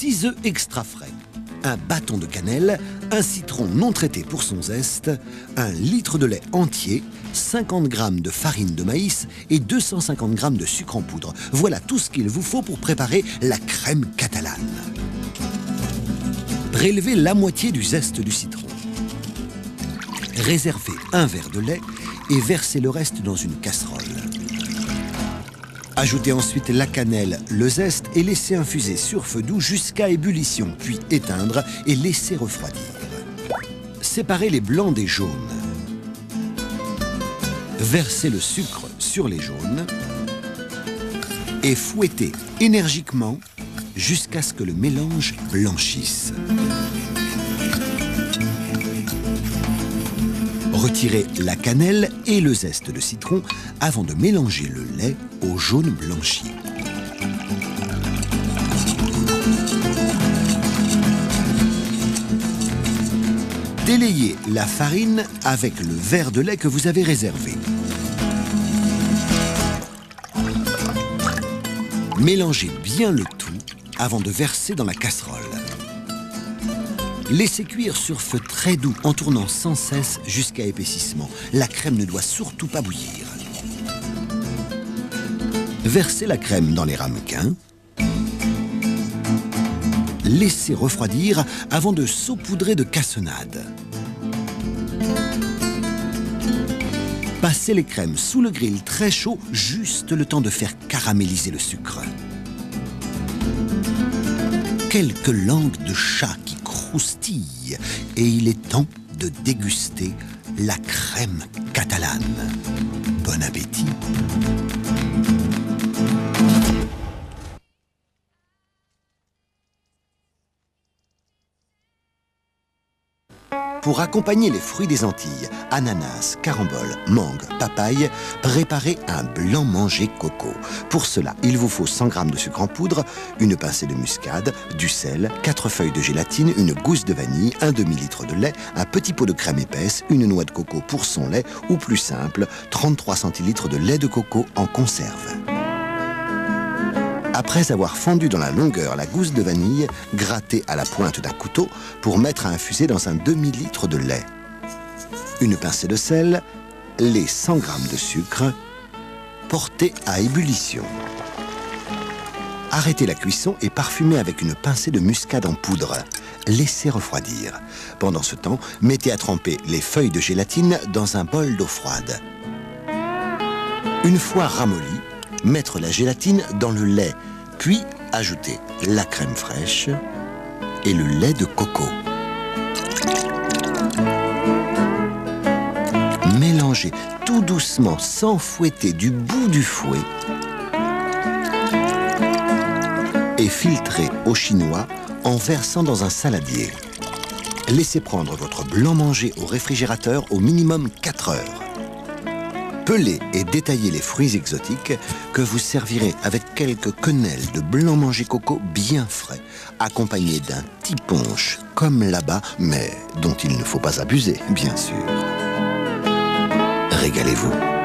6 œufs extra frais, un bâton de cannelle, un citron non traité pour son zeste, 1 litre de lait entier, 50 g de farine de maïs et 250 g de sucre en poudre. Voilà tout ce qu'il vous faut pour préparer la crème catalane. Prélevez la moitié du zeste du citron. Réservez un verre de lait et versez le reste dans une casserole. Ajoutez ensuite la cannelle, le zeste et laissez infuser sur feu doux jusqu'à ébullition, puis éteindre et laisser refroidir. Séparez les blancs des jaunes. Versez le sucre sur les jaunes et fouettez énergiquement jusqu'à ce que le mélange blanchisse. Retirez la cannelle et le zeste de citron avant de mélanger le lait au jaune blanchi. Délayez la farine avec le verre de lait que vous avez réservé. Mélangez bien le tout avant de verser dans la casserole. Laissez cuire sur feu très doux en tournant sans cesse jusqu'à épaississement. La crème ne doit surtout pas bouillir. Versez la crème dans les ramequins. Laissez refroidir avant de saupoudrer de cassonade. Passez les crèmes sous le grill très chaud, juste le temps de faire caraméliser le sucre. Quelques langues de chat qui croustillent et il est temps de déguster la crème catalane. Bon appétit! Pour accompagner les fruits des Antilles, ananas, caramboles, mangue, papaye, préparez un blanc manger coco. Pour cela, il vous faut 100 g de sucre en poudre, une pincée de muscade, du sel, 4 feuilles de gélatine, une gousse de vanille, un demi-litre de lait, un petit pot de crème épaisse, une noix de coco pour son lait ou plus simple, 33 centilitres de lait de coco en conserve. Après avoir fondu dans la longueur la gousse de vanille, grattez à la pointe d'un couteau pour mettre à infuser dans un demi-litre de lait. Une pincée de sel, les 100 g de sucre, portez à ébullition. Arrêtez la cuisson et parfumez avec une pincée de muscade en poudre. Laissez refroidir. Pendant ce temps, mettez à tremper les feuilles de gélatine dans un bol d'eau froide. Une fois ramollie, mettre la gélatine dans le lait, puis ajouter la crème fraîche et le lait de coco. Mélangez tout doucement, sans fouetter, du bout du fouet et filtrez au chinois en versant dans un saladier. Laissez prendre votre blanc manger au réfrigérateur au minimum 4 heures. Pelez et détaillez les fruits exotiques que vous servirez avec quelques quenelles de blanc manger coco bien frais, accompagnés d'un petit punch comme là-bas, mais dont il ne faut pas abuser, bien sûr. Régalez-vous.